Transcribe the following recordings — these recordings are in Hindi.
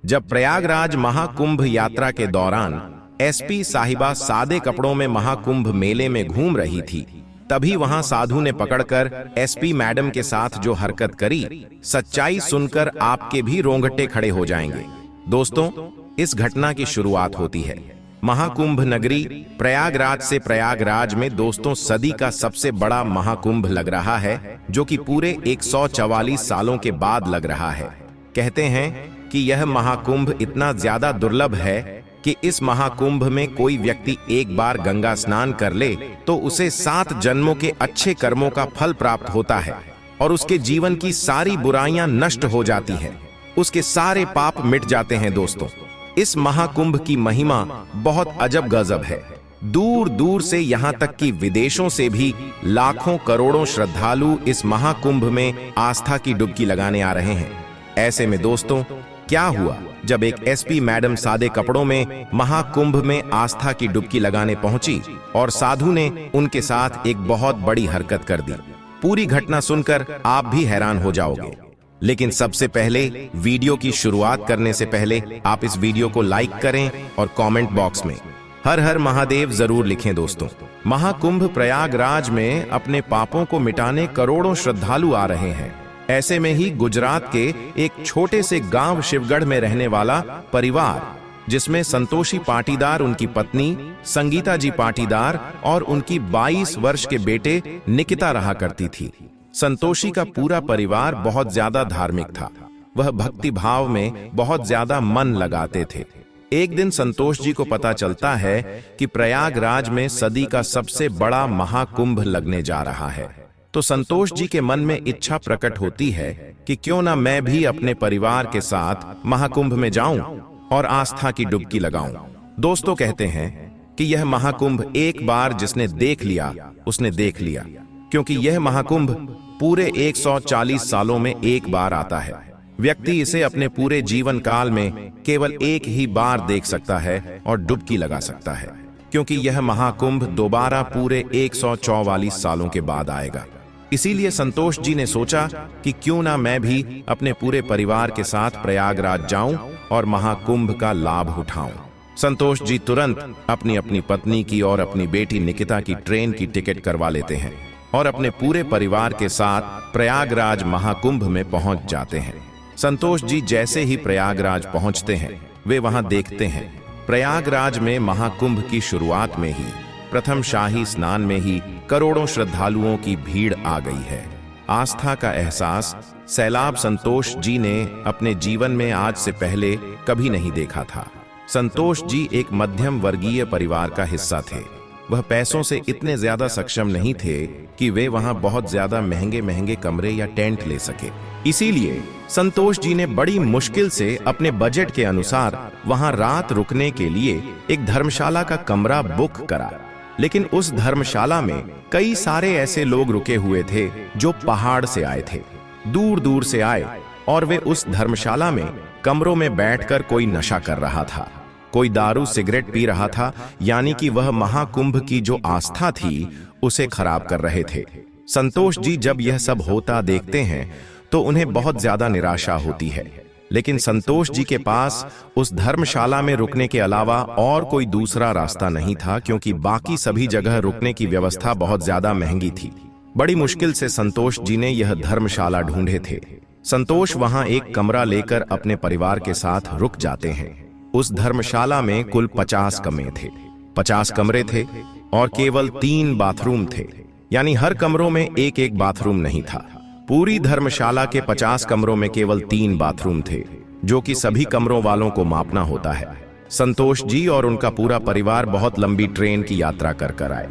जब प्रयागराज महाकुंभ यात्रा के दौरान एसपी साहिबा सादे कपड़ों में महाकुंभ मेले में घूम रही थी, तभी वहां साधु ने पकड़कर एसपी मैडम के साथ जो हरकत करी, सच्चाई सुनकर आपके भी रोंगटे खड़े हो जाएंगे। दोस्तों, इस घटना की शुरुआत होती है महाकुंभ नगरी प्रयागराज से। प्रयागराज में दोस्तों सदी का सबसे बड़ा महाकुंभ लग रहा है, जो कि पूरे 144 सालों के बाद लग रहा है। कहते हैं कि यह महाकुंभ इतना ज्यादा दुर्लभ है कि इस महाकुंभ में कोई व्यक्ति एक बार गंगा स्नान कर ले तो उसे 7 जन्मों के अच्छे कर्मों का फल प्राप्त होता है और उसके जीवन की सारी बुराइयां नष्ट हो जाती हैं, उसके सारे पाप मिट जाते हैं। दोस्तों, इस महाकुंभ की महिमा बहुत अजब गजब है। दूर दूर से यहाँ तक कि विदेशों से भी लाखों करोड़ों श्रद्धालु इस महाकुंभ में आस्था की डुबकी लगाने आ रहे हैं। ऐसे में दोस्तों, क्या हुआ जब एक एसपी मैडम सादे कपड़ों में महाकुंभ में आस्था की डुबकी लगाने पहुंची और साधु ने उनके साथ एक बहुत बड़ी हरकत कर दी। पूरी घटना सुनकर आप भी हैरान हो जाओगे। लेकिन सबसे पहले वीडियो की शुरुआत करने से पहले आप इस वीडियो को लाइक करें और कमेंट बॉक्स में हर हर महादेव जरूर लिखें। दोस्तों, महाकुंभ प्रयागराज में अपने पापों को मिटाने करोड़ों श्रद्धालु आ रहे हैं। ऐसे में ही गुजरात के एक छोटे से गांव शिवगढ़ में रहने वाला परिवार, जिसमें संतोषी पाटीदार, उनकी पत्नी संगीता जी पाटीदार और उनकी 22 वर्ष के बेटे निकिता रहा करती थी। संतोषी का पूरा परिवार बहुत ज्यादा धार्मिक था। वह भक्ति भाव में बहुत ज्यादा मन लगाते थे। एक दिन संतोष जी को पता चलता है कि प्रयागराज में सदी का सबसे बड़ा महाकुंभ लगने जा रहा है। तो संतोष जी के मन में इच्छा प्रकट होती है कि क्यों ना मैं भी अपने परिवार के साथ महाकुंभ में जाऊं और आस्था की डुबकी लगाऊं। दोस्तों, कहते हैं कि यह महाकुंभ एक बार जिसने देख लिया उसने देख लिया, क्योंकि यह महाकुंभ पूरे 140 सालों में एक बार आता है। व्यक्ति इसे अपने पूरे जीवन काल में केवल एक ही बार देख सकता है और डुबकी लगा सकता है, क्योंकि यह महाकुंभ दोबारा पूरे 144 सालों के बाद आएगा। इसीलिए संतोष जी ने सोचा कि क्यों ना मैं भी अपने पूरे परिवार के साथ प्रयागराज जाऊं और महाकुंभ का लाभ उठाऊं। संतोष जी तुरंत अपनी अपनी पत्नी की और अपनी बेटी निकिता की ट्रेन की टिकट करवा लेते हैं और अपने पूरे परिवार के साथ प्रयागराज महाकुंभ में पहुंच जाते हैं। संतोष जी जैसे ही प्रयागराज पहुंचते हैं, वे वहां देखते हैं प्रयागराज में महाकुंभ की शुरुआत में ही, प्रथम शाही स्नान में ही करोड़ों श्रद्धालुओं की भीड़ आ गई है। आस्था का एहसास सैलाब संतोष जी ने अपने जीवन में आज से पहले कभी नहीं देखा था। संतोष जी एक मध्यम वर्गीय परिवार का हिस्सा थे। वह पैसों से इतने ज्यादा सक्षम नहीं थे कि वे वहां बहुत ज्यादा महंगे महंगे कमरे या टेंट ले सके। इसीलिए संतोष जी ने बड़ी मुश्किल से अपने बजट के अनुसार वहां रात रुकने के लिए एक धर्मशाला का कमरा बुक करा। लेकिन उस धर्मशाला में कई सारे ऐसे लोग रुके हुए थे जो पहाड़ से आए थे, दूर दूर से आए, और वे उस धर्मशाला में कमरों में बैठकर कोई नशा कर रहा था, कोई दारू सिगरेट पी रहा था, यानी कि वह महाकुंभ की जो आस्था थी उसे खराब कर रहे थे। संतोष जी जब यह सब होता देखते हैं तो उन्हें बहुत ज्यादा निराशा होती है। लेकिन संतोष जी के पास उस धर्मशाला में रुकने के अलावा और कोई दूसरा रास्ता नहीं था, क्योंकि बाकी सभी जगह रुकने की व्यवस्था बहुत ज्यादा महंगी थी। बड़ी मुश्किल से संतोष जी ने यह धर्मशाला ढूंढे थे। संतोष वहां एक कमरा लेकर अपने परिवार के साथ रुक जाते हैं। उस धर्मशाला में कुल 50 कमरे थे। 50 कमरे थे और केवल 3 बाथरूम थे, यानी हर कमरों में एक एक बाथरूम नहीं था। पूरी धर्मशाला के 50 कमरों में केवल 3 बाथरूम थे, जो कि सभी कमरों वालों को मापना होता है। संतोष जी और उनका पूरा परिवार बहुत लंबी ट्रेन की यात्रा कर आए,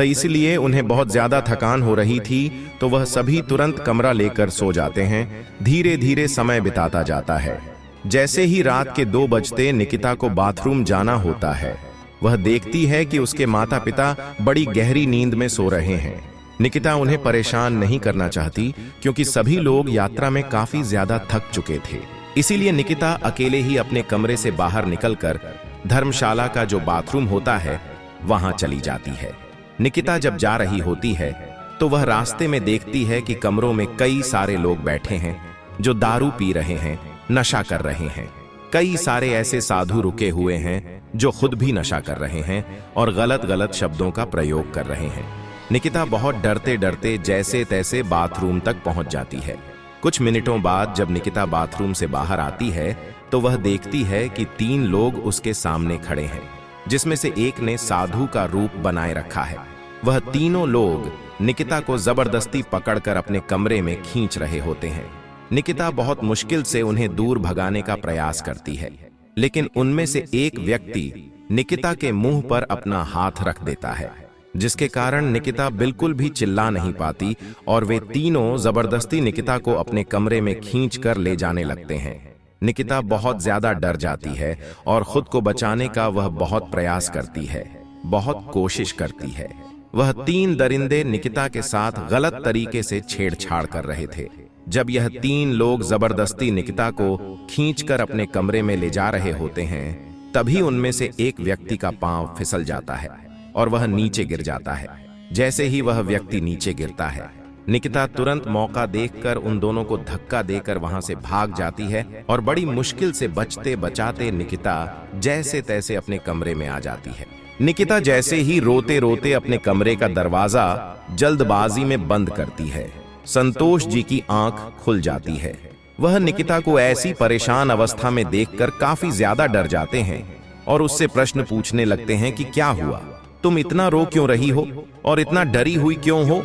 इसलिए उन्हें बहुत ज्यादा थकान हो रही थी, तो वह सभी तुरंत कमरा लेकर सो जाते हैं। धीरे धीरे समय बिताता जाता है। जैसे ही रात के 2 बजते निकिता को बाथरूम जाना होता है, वह देखती है कि उसके माता पिता बड़ी गहरी नींद में सो रहे हैं। निकिता उन्हें परेशान नहीं करना चाहती, क्योंकि सभी लोग यात्रा में काफी ज्यादा थक चुके थे। इसीलिए निकिता अकेले ही अपने कमरे से बाहर निकलकर धर्मशाला का जो बाथरूम होता है वहां चली जाती है। निकिता जब जा रही होती है तो वह रास्ते में देखती है कि कमरों में कई सारे लोग बैठे हैं जो दारू पी रहे हैं, नशा कर रहे हैं। कई सारे ऐसे साधु रुके हुए हैं जो खुद भी नशा कर रहे हैं और गलत गलत शब्दों का प्रयोग कर रहे हैं। निकिता बहुत डरते डरते जैसे तैसे बाथरूम तक पहुंच जाती है। कुछ मिनटों बाद जब निकिता बाथरूम से बाहर आती है तो वह देखती है कि 3 लोग उसके सामने खड़े हैं, जिसमें से एक ने साधु का रूप बनाए रखा है। वह तीनों लोग निकिता को जबरदस्ती पकड़कर अपने कमरे में खींच रहे होते हैं। निकिता बहुत मुश्किल से उन्हें दूर भगाने का प्रयास करती है, लेकिन उनमें से एक व्यक्ति निकिता के मुंह पर अपना हाथ रख देता है, जिसके कारण निकिता बिल्कुल भी चिल्ला नहीं पाती और वे तीनों जबरदस्ती निकिता को अपने कमरे में खींच कर ले जाने लगते हैं। निकिता बहुत ज्यादा डर जाती है और खुद को बचाने का वह बहुत प्रयास करती है, बहुत कोशिश करती है। वह 3 दरिंदे निकिता के साथ गलत तरीके से छेड़छाड़ कर रहे थे। जब यह 3 लोग जबरदस्ती निकिता को खींचकर अपने कमरे में ले जा रहे होते हैं, तभी उनमें से एक व्यक्ति का पांव फिसल जाता है और वह नीचे गिर जाता है। जैसे ही वह व्यक्ति नीचे गिरता है, निकिता तुरंत मौका देखकर उन दोनों को धक्का देकर वहां से भाग जाती है और बड़ी मुश्किल से बचते बचाते निकिता जैसे तैसे अपने कमरे में आ जाती है। निकिता जैसे ही रोते रोते अपने कमरे का दरवाजा जल्दबाजी में बंद करती है, संतोष जी की आंख खुल जाती है। वह निकिता को ऐसी परेशान अवस्था में देखकर काफी ज्यादा डर जाते हैं और उससे प्रश्न पूछने लगते हैं कि क्या हुआ, तुम इतना रो क्यों रही हो और इतना डरी हुई क्यों हो।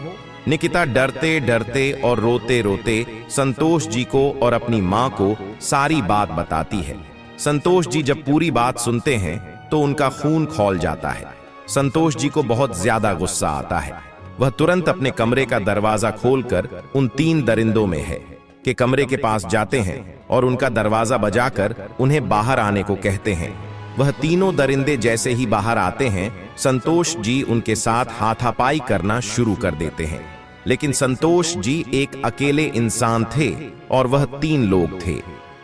निकिता डरते डरते और रोते रोते संतोष जी को और अपनी माँ को सारी बात बताती है। संतोष जी जब पूरी बात सुनते हैं तो उनका खून खौल जाता है। संतोष जी को बहुत ज्यादा गुस्सा आता है। वह तुरंत अपने कमरे का दरवाजा खोलकर उन 3 दरिंदों में है के कमरे के पास जाते हैं और उनका दरवाजा बजाकर उन्हें बाहर आने को कहते हैं। वह तीनों दरिंदे जैसे ही बाहर आते हैं, संतोष जी उनके साथ हाथापाई करना शुरू कर देते हैं। लेकिन संतोष जी एक अकेले इंसान थे और वह 3 लोग थे।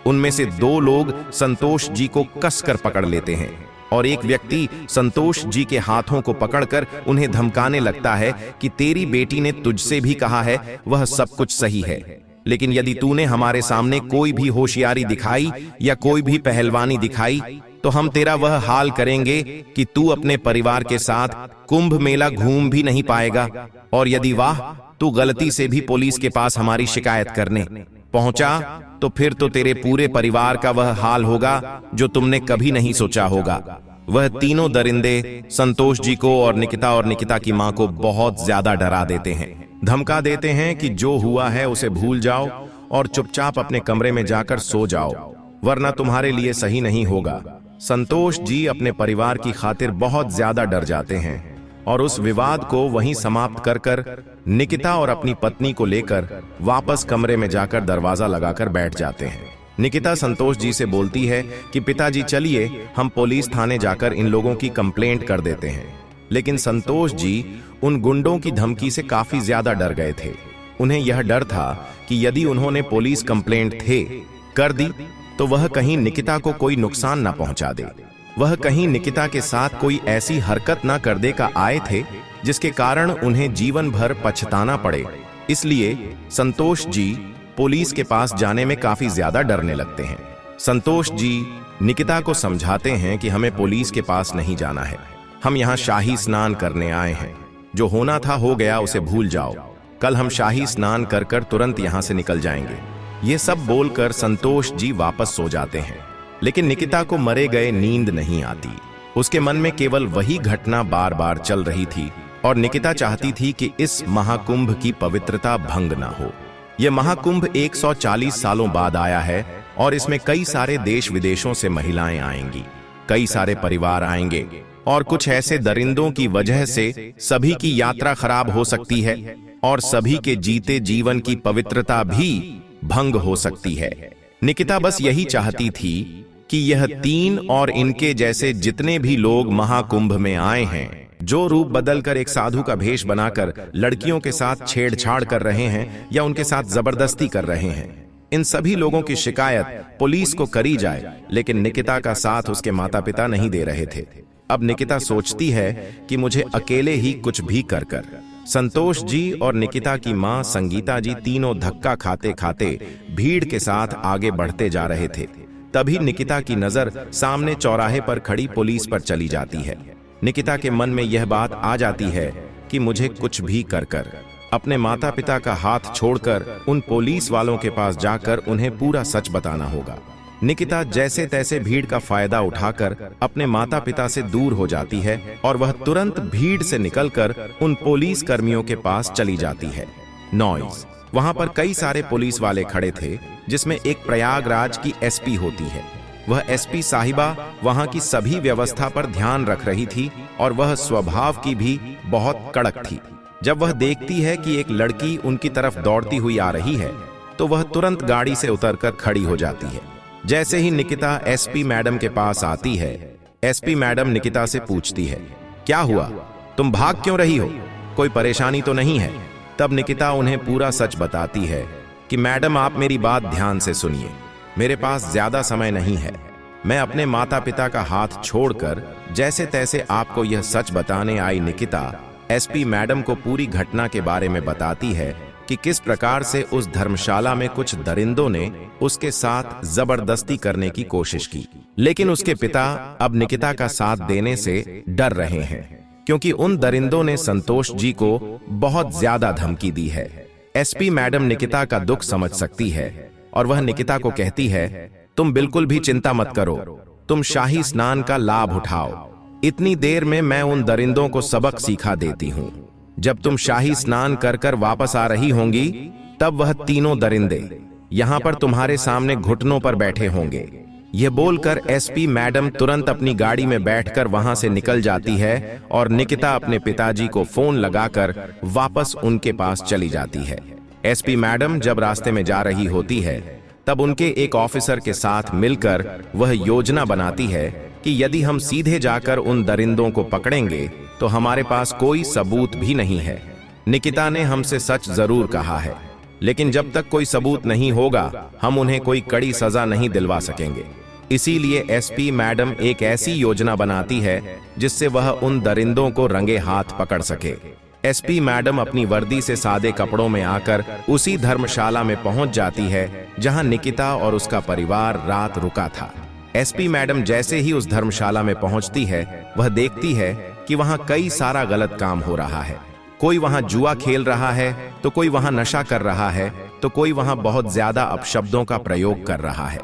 उनमें से 2 लोग संतोष जी को कसकर पकड़ लेते हैं और एक व्यक्ति संतोष जी के हाथों को पकड़कर उन्हें धमकाने लगता है कि तेरी बेटी ने तुझसे भी कहा है वह सब कुछ सही है, लेकिन यदि तूने हमारे सामने कोई भी होशियारी दिखाई या कोई भी पहलवानी दिखाई तो हम तेरा वह हाल करेंगे कि तू अपने परिवार के साथ कुंभ मेला घूम भी नहीं पाएगा, और यदि वाह तू गलती से भी पुलिस के पास हमारी शिकायत करने पहुंचा तो फिर तो तेरे पूरे परिवार का वह हाल होगा जो तुमने कभी नहीं सोचा होगा। वह तीनों दरिंदे संतोष जी को और निकिता की मां को बहुत ज्यादा डरा देते हैं, धमका देते हैं कि जो हुआ है उसे भूल जाओ और चुपचाप अपने कमरे में जाकर सो जाओ, वरना तुम्हारे लिए सही नहीं होगा। संतोष जी अपने परिवार की खातिर बहुत ज्यादा डर जाते हैं और उस विवाद को वहीं समाप्त कर निकिता और अपनी पत्नी को लेकर वापस कमरे में जाकर दरवाजा लगाकर बैठ जाते हैं। निकिता संतोष जी से बोलती है कि पिताजी चलिए हम पुलिस थाने जाकर इन लोगों की कंप्लेंट कर देते हैं। लेकिन संतोष जी उन गुंडों की धमकी से काफी ज्यादा डर गए थे। उन्हें यह डर था कि यदि उन्होंने पुलिस कंप्लेंट कर दी तो वह कहीं निकिता को कोई नुकसान ना पहुंचा दे, वह कहीं निकिता के साथ कोई ऐसी हरकत ना कर दे का आए थे जिसके कारण उन्हें जीवन भर पछताना पड़े। इसलिए संतोष जी पुलिस के पास जाने में काफी ज्यादा डरने लगते हैं। संतोष जी निकिता को समझाते हैं कि हमें पुलिस के पास नहीं जाना है, हम यहाँ शाही स्नान करने आए हैं, जो होना था हो गया, उसे भूल जाओ, कल हम शाही स्नान कर तुरंत यहाँ से निकल जाएंगे। ये सब बोलकर संतोष जी वापस सो जाते हैं। लेकिन निकिता को मरे गए नींद नहीं आती। उसके मन में केवल वही घटना बार बार चल रही थी और निकिता चाहती थी कि इस महाकुंभ की पवित्रता भंग ना हो। यह महाकुंभ 140 सालों बाद आया है और इसमें कई सारे देश विदेशों से महिलाएं आएंगी, कई सारे परिवार आएंगे और कुछ ऐसे दरिंदों की वजह से सभी की यात्रा खराब हो सकती है और सभी के जीते जीवन की पवित्रता भी भंग हो सकती है। निकिता बस यही चाहती थी कि यह 3 और इनके जैसे जितने भी लोग महाकुंभ में आए हैं, जो रूप बदलकर एक साधु का भेष बनाकर लड़कियों के साथ छेड़छाड़ कर रहे हैं या उनके साथ जबरदस्ती कर रहे हैं, इन सभी लोगों की शिकायत पुलिस को करी जाए। लेकिन निकिता का साथ उसके माता पिता नहीं दे रहे थे। अब निकिता सोचती है कि मुझे अकेले ही कुछ भी कर संतोष जी और निकिता की मां संगीता जी तीनों धक्का खाते खाते भीड़ के साथ आगे बढ़ते जा रहे थे। तभी निकिता की नजर सामने चौराहे पर खड़ी पुलिस पर चली जाती है। निकिता के मन में यह बात आ जाती है कि मुझे कुछ भी कर अपने माता पिता का हाथ छोड़कर उन पुलिस वालों के पास जाकर उन्हें पूरा सच बताना होगा। निकिता जैसे तैसे भीड़ का फायदा उठाकर अपने माता पिता से दूर हो जाती है और वह तुरंत भीड़ से निकलकर उन पुलिस कर्मियों के पास चली जाती है। नॉइज। वहां पर कई सारे पुलिस वाले खड़े थे, जिसमें एक प्रयागराज की एसपी होती है। वह एसपी साहिबा वहां की सभी व्यवस्था पर ध्यान रख रही थी और वह स्वभाव की भी बहुत कड़क थी। जब वह देखती है कि एक लड़की उनकी तरफ दौड़ती हुई आ रही है तो वह तुरंत गाड़ी से उतरकर खड़ी हो जाती है। जैसे ही निकिता एसपी मैडम के पास आती है, एसपी मैडम निकिता से पूछती है, क्या हुआ, तुम भाग क्यों रही हो, कोई परेशानी तो नहीं है? तब निकिता उन्हें पूरा सच बताती है कि मैडम आप मेरी बात ध्यान से सुनिए, मेरे पास ज्यादा समय नहीं है। मैं अपने माता पिता का हाथ छोड़कर जैसे तैसे आपको यह सच बताने आई। निकिता एसपी मैडम को पूरी घटना के बारे में बताती है कि किस प्रकार से उस धर्मशाला में कुछ दरिंदों ने उसके साथ जबरदस्ती करने की कोशिश की, लेकिन उसके पिता अब निकिता का साथ देने से डर रहे हैं क्योंकि उन दरिंदों ने संतोष जी को बहुत ज्यादा धमकी दी है। एसपी मैडम निकिता का दुख समझ सकती है और वह निकिता को कहती है, तुम बिल्कुल भी चिंता मत करो, तुम शाही स्नान का लाभ उठाओ। इतनी देर में मैं उन दरिंदों को सबक सिखा देती हूँ। जब तुम शाही स्नान कर कर वापस आ रही होंगी तब वह तीनों दरिंदे यहाँ पर तुम्हारे सामने घुटनों पर बैठे होंगे। यह बोलकर एसपी मैडम तुरंत अपनी गाड़ी में बैठकर वहां से निकल जाती है और निकिता अपने पिताजी को फोन लगाकर वापस उनके पास चली जाती है। एसपी मैडम जब रास्ते में जा रही होती है तब उनके एक ऑफिसर के साथ मिलकर वह योजना बनाती है कि यदि हम सीधे जाकर उन दरिंदों को पकड़ेंगे तो हमारे पास कोई सबूत भी नहीं है। निकिता ने हमसे सच जरूर कहा है, लेकिन जब तक कोई सबूत नहीं होगा हम उन्हें कोई कड़ी सजा नहीं दिलवा सकेंगे। इसीलिए एसपी मैडम एक ऐसी योजना बनाती है जिससे वह उन दरिंदों को रंगे हाथ पकड़ सके। एसपी मैडम अपनी वर्दी से सादे कपड़ों में आकर उसी धर्मशाला में पहुंच जाती है जहां निकिता और उसका परिवार रात रुका था। एसपी मैडम जैसे ही उस धर्मशाला में पहुंचती है वह देखती है कि वहां कई सारा गलत काम हो रहा है। कोई वहां जुआ खेल रहा है तो कोई वहां नशा कर रहा है तो कोई वहां बहुत ज्यादा अपशब्दों का प्रयोग कर रहा है।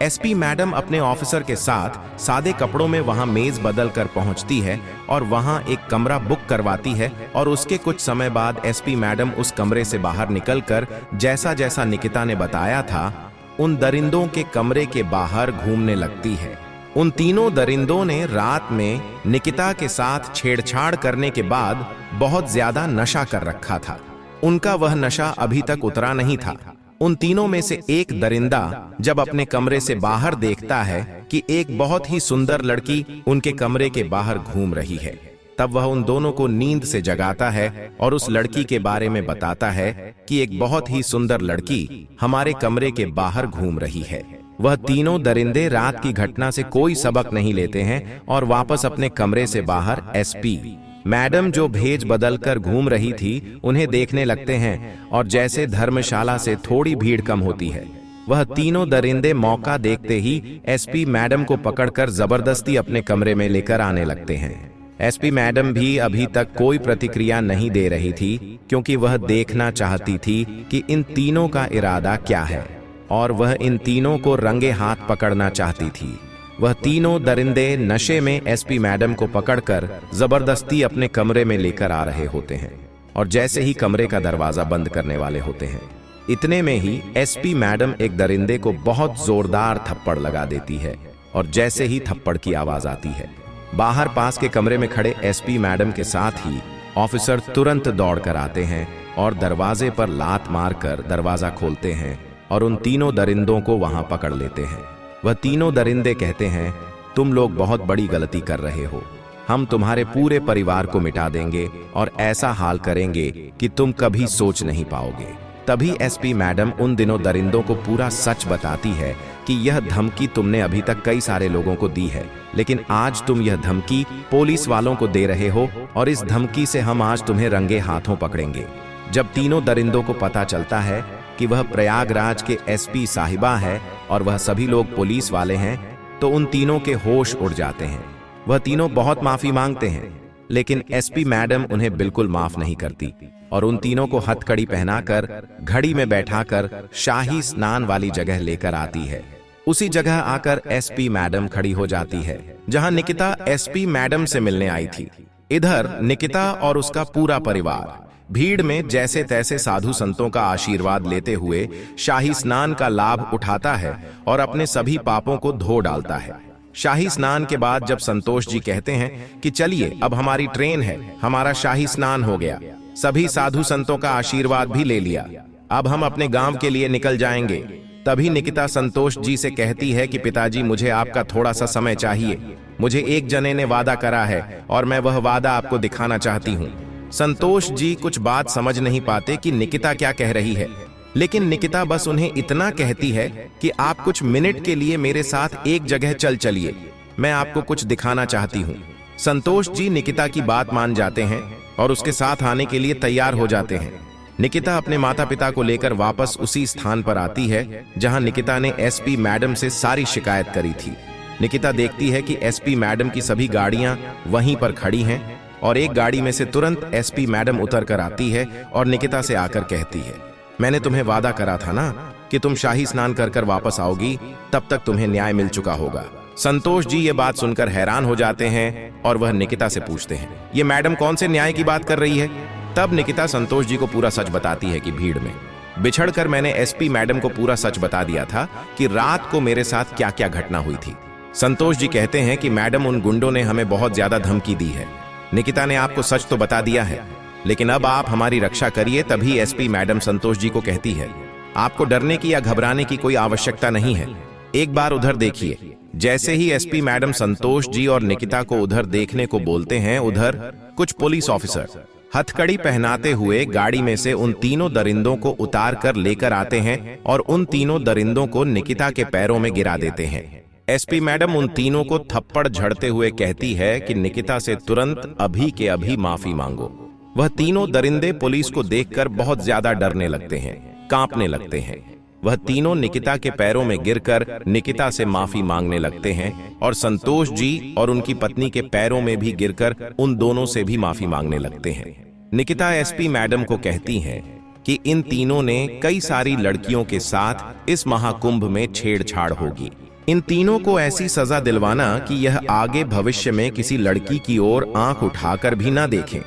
एसपी मैडम अपने ऑफिसर के साथ सादे कपड़ों में वहां मेज बदल कर पहुंचती है और वहां एक कमरा बुक करवाती है और उसके कुछ समय बाद एसपी मैडम उस कमरे से बाहर निकलकर जैसा जैसा निकिता ने बताया था उन दरिंदों के कमरे के बाहर घूमने लगती है। उन तीनों दरिंदों ने रात में निकिता के साथ छेड़छाड़ करने के बाद बहुत ज्यादा नशा कर रखा था। उनका वह नशा अभी तक उतरा नहीं था। उन तीनों में से एक दरिंदा जब अपने कमरे से बाहर देखता है कि एक बहुत ही सुंदर लड़की उनके कमरे के बाहर घूम रही है, तब वह उन दोनों को नींद से जगाता है और उस लड़की के बारे में बताता है कि एक बहुत ही सुंदर लड़की हमारे कमरे के बाहर घूम रही है। वह तीनों दरिंदे रात की घटना से कोई सबक नहीं लेते हैं और वापस अपने कमरे से बाहर एसपी मैडम जो भेज बदलकर घूम रही थी उन्हें देखने लगते हैं और जैसे धर्मशाला से थोड़ी भीड़ कम होती है वह तीनों दरिंदे मौका देखते ही एसपी मैडम को पकड़कर जबरदस्ती अपने कमरे में लेकर आने लगते हैं। एसपी मैडम भी अभी तक कोई प्रतिक्रिया नहीं दे रही थी क्योंकि वह देखना चाहती थी कि इन तीनों का इरादा क्या है और वह इन तीनों को रंगे हाथ पकड़ना चाहती थी। वह तीनों दरिंदे नशे में एसपी मैडम को पकड़कर जबरदस्ती अपने कमरे में लेकर आ रहे होते हैं और जैसे ही कमरे का दरवाजा बंद करने वाले होते हैं इतने में ही एसपी मैडम एक दरिंदे को बहुत जोरदार थप्पड़ लगा देती है और जैसे ही थप्पड़ की आवाज आती है बाहर पास के कमरे में खड़े एसपी मैडम के साथ ही ऑफिसर तुरंत दौड़कर आते हैं और दरवाजे पर लात मारकर दरवाजा खोलते हैं और उन तीनों दरिंदों को वहां पकड़ लेते हैं। वह तीनों दरिंदे कहते हैं, तुम लोग बहुत बड़ी गलती कर रहे हो, हम तुम्हारे पूरे परिवार को मिटा देंगे और ऐसा हाल करेंगे कि तुम कभी सोच नहीं पाओगे। तभी एसपी मैडम उन दिनों दरिंदों को पूरा सच बताती है कि यह धमकी तुमने अभी तक कई सारे लोगों को दी है, लेकिन आज तुम यह धमकी पुलिस वालों को दे रहे हो और इस धमकी से हम आज तुम्हें रंगे हाथों पकड़ेंगे। जब तीनों दरिंदों को पता चलता है कि वह प्रयागराज के एसपी साहिबा है और वह सभी लोग पुलिस वाले हैं, तो उन तीनों के होश उड़ जाते हैं। वह तीनों बहुत माफी मांगते हैं, लेकिन एसपी मैडम उन्हें बिल्कुल माफ नहीं करती और उन तीनों को हथकड़ी पहनाकर घड़ी में बैठाकर शाही स्नान वाली जगह लेकर आती है। उसी जगह आकर एसपी मैडम खड़ी हो जाती है जहां निकिता एसपी मैडम से मिलने आई थी। इधर निकिता और उसका पूरा परिवार भीड़ में जैसे तैसे साधु संतों का आशीर्वाद लेते हुए शाही स्नान का लाभ उठाता है और अपने सभी पापों को धो डालता है। शाही स्नान के बाद जब संतोष जी कहते हैं कि चलिए अब हमारी ट्रेन है, हमारा शाही स्नान हो गया, सभी साधु संतों का आशीर्वाद भी ले लिया, अब हम अपने गांव के लिए निकल जाएंगे, तभी निकिता संतोष जी से कहती है कि पिताजी मुझे आपका थोड़ा सा समय चाहिए, मुझे एक जने ने वादा करा है और मैं वह वादा आपको दिखाना चाहती हूँ। संतोष जी कुछ बात समझ नहीं पाते कि निकिता क्या कह रही है, लेकिन निकिता बस उन्हें इतना कहती है कि आप कुछ मिनट के लिए मेरे साथ एक जगह चलिए, मैं आपको कुछ दिखाना चाहती हूँ। संतोष जी निकिता की बात मान जाते हैं और उसके साथ आने के लिए तैयार हो जाते हैं। निकिता अपने माता पिता को लेकर वापस उसी स्थान पर आती है जहां निकिता ने एसपी मैडम से सारी शिकायत करी थी। निकिता देखती है कि एसपी मैडम की सभी गाड़ियां वहीं पर खड़ी हैं और एक गाड़ी में से तुरंत एसपी मैडम उतर कर आती है और निकिता से आकर कहती है, मैंने तुम्हें वादा करा था ना कि तुम शाही स्नान कर वापस आओगी, तब तक तुम्हें न्याय मिल चुका होगा। संतोष जी ये बात सुनकर हैरान हो जाते हैं और वह निकिता से पूछते हैं, ये मैडम कौन से न्याय की बात कर रही है? तब निकिता संतोष जी को पूरा सच बताती है कि भीड़ में बिछड़कर मैंने एसपी मैडम को पूरा सच बता दिया था कि रात को मेरे साथ क्या क्या घटना हुई थी। संतोष जी कहते हैं कि मैडम उन गुंडों ने हमें बहुत ज्यादा धमकी दी है, निकिता ने आपको सच तो बता दिया है, लेकिन अब आप हमारी रक्षा करिए। तभी एसपी मैडम संतोष जी को कहती है, आपको डरने की या घबराने की कोई आवश्यकता नहीं है, एक बार उधर देखिए। जैसे ही एसपी मैडम संतोष जी और निकिता को उधर देखने को बोलते हैं, उधर कुछ पुलिस ऑफिसर हथकड़ी पहनाते हुए गाड़ी में से उन तीनों दरिंदों को उतार कर लेकर आते हैं और उन तीनों दरिंदों को निकिता के पैरों में गिरा देते हैं। एसपी मैडम उन तीनों को थप्पड़ झड़ते हुए कहती है कि निकिता से तुरंत अभी के अभी माफी मांगो। वह तीनों दरिंदे पुलिस को देखकर बहुत ज्यादा डरने लगते हैं, कांपने लगते हैं। वह तीनों निकिता के पैरों में गिरकर निकिता से माफी मांगने लगते हैं और संतोष जी और उनकी पत्नी के पैरों में भी गिरकर उन दोनों से भी माफी मांगने लगते हैं। निकिता एसपी मैडम को कहती हैं कि इन तीनों ने कई सारी लड़कियों के साथ इस महाकुंभ में छेड़छाड़ होगी, इन तीनों को ऐसी सजा दिलवाना कि यह आगे भविष्य में किसी लड़की की ओर आंख उठाकर भी ना देखें।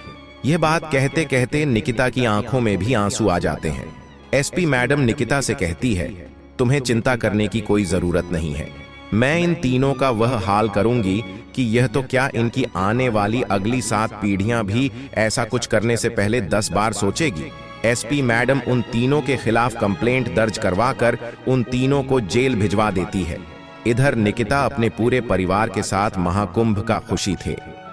यह बात कहते कहते निकिता की आंखों में भी आंसू आ जाते हैं। एसपी मैडम निकिता से कहती है, तुम्हें चिंता करने की कोई जरूरत नहीं है, मैं इन तीनों का वह हाल करूंगी कि यह तो क्या इनकी आने वाली अगली 7 पीढ़ियां भी ऐसा कुछ करने से पहले 10 बार सोचेगी। एसपी मैडम उन तीनों के खिलाफ कंप्लेंट दर्ज करवाकर उन तीनों को जेल भिजवा देती है। इधर निकिता अपने पूरे परिवार के साथ महाकुंभ का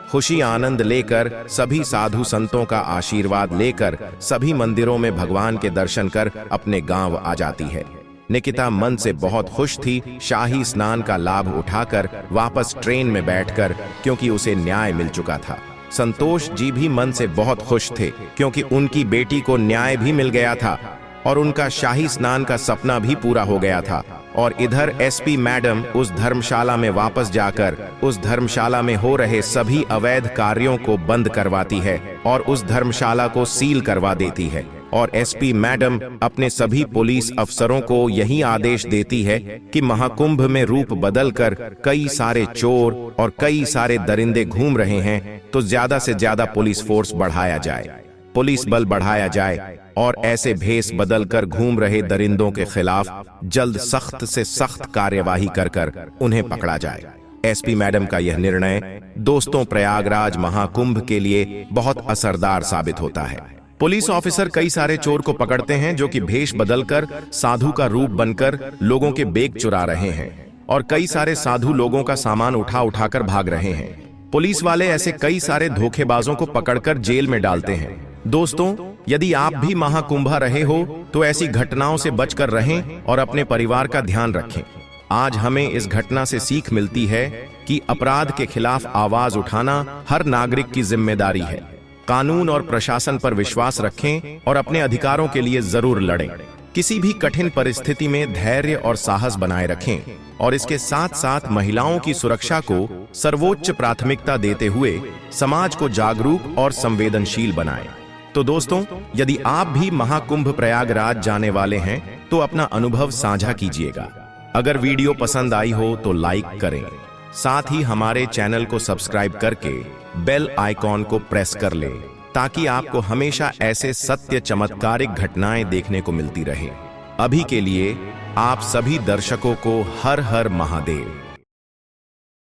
खुशी आनंद लेकर, सभी साधु संतों का आशीर्वाद लेकर सभी मंदिरों में भगवान के दर्शन कर अपने गांव आ जाती है। निकिता मन से बहुत खुश थी शाही स्नान का लाभ उठाकर वापस ट्रेन में बैठकर, क्योंकि उसे न्याय मिल चुका था। संतोष जी भी मन से बहुत खुश थे क्योंकि उनकी बेटी को न्याय भी मिल गया था और उनका शाही स्नान का सपना भी पूरा हो गया था। और इधर एसपी मैडम उस धर्मशाला में वापस जाकर उस धर्मशाला में हो रहे सभी अवैध कार्यों को बंद करवाती है और उस धर्मशाला को सील करवा देती है। और एसपी मैडम अपने सभी पुलिस अफसरों को यही आदेश देती है कि महाकुंभ में रूप बदलकर कई सारे चोर और कई सारे दरिंदे घूम रहे हैं, तो ज्यादा से ज्यादा पुलिस फोर्स बढ़ाया जाए, पुलिस बल बढ़ाया जाए और ऐसे भेष बदलकर घूम रहे दरिंदों के खिलाफ जल्द सख्त से सख्त कार्यवाही कर उन्हें पकड़ा जाए। एसपी मैडम का यह निर्णय दोस्तों प्रयागराज महाकुंभ के लिए बहुत असरदार साबित होता है। पुलिस ऑफिसर कई सारे चोर को पकड़ते हैं जो कि भेष बदलकर साधु का रूप बनकर लोगों के बेग चुरा रहे हैं और कई सारे साधु लोगों का सामान उठाकर भाग रहे हैं। पुलिस वाले ऐसे कई सारे धोखेबाजों को पकड़कर जेल में डालते हैं। दोस्तों, यदि आप भी महाकुंभा रहे हो तो ऐसी घटनाओं से बचकर रहें और अपने परिवार का ध्यान रखें। आज हमें इस घटना से सीख मिलती है कि अपराध के खिलाफ आवाज उठाना हर नागरिक की जिम्मेदारी है। कानून और प्रशासन पर विश्वास रखें और अपने अधिकारों के लिए जरूर लड़ें। किसी भी कठिन परिस्थिति में धैर्य और साहस बनाए रखें और इसके साथ साथ महिलाओं की सुरक्षा को सर्वोच्च प्राथमिकता देते हुए समाज को जागरूक और संवेदनशील बनाएं। तो दोस्तों, यदि आप भी महाकुंभ प्रयागराज जाने वाले हैं तो अपना अनुभव साझा कीजिएगा। अगर वीडियो पसंद आई हो तो लाइक करें, साथ ही हमारे चैनल को सब्सक्राइब करके बेल आइकॉन को प्रेस कर लें ताकि आपको हमेशा ऐसे सत्य चमत्कारिक घटनाएं देखने को मिलती रहे। अभी के लिए आप सभी दर्शकों को हर हर महादेव।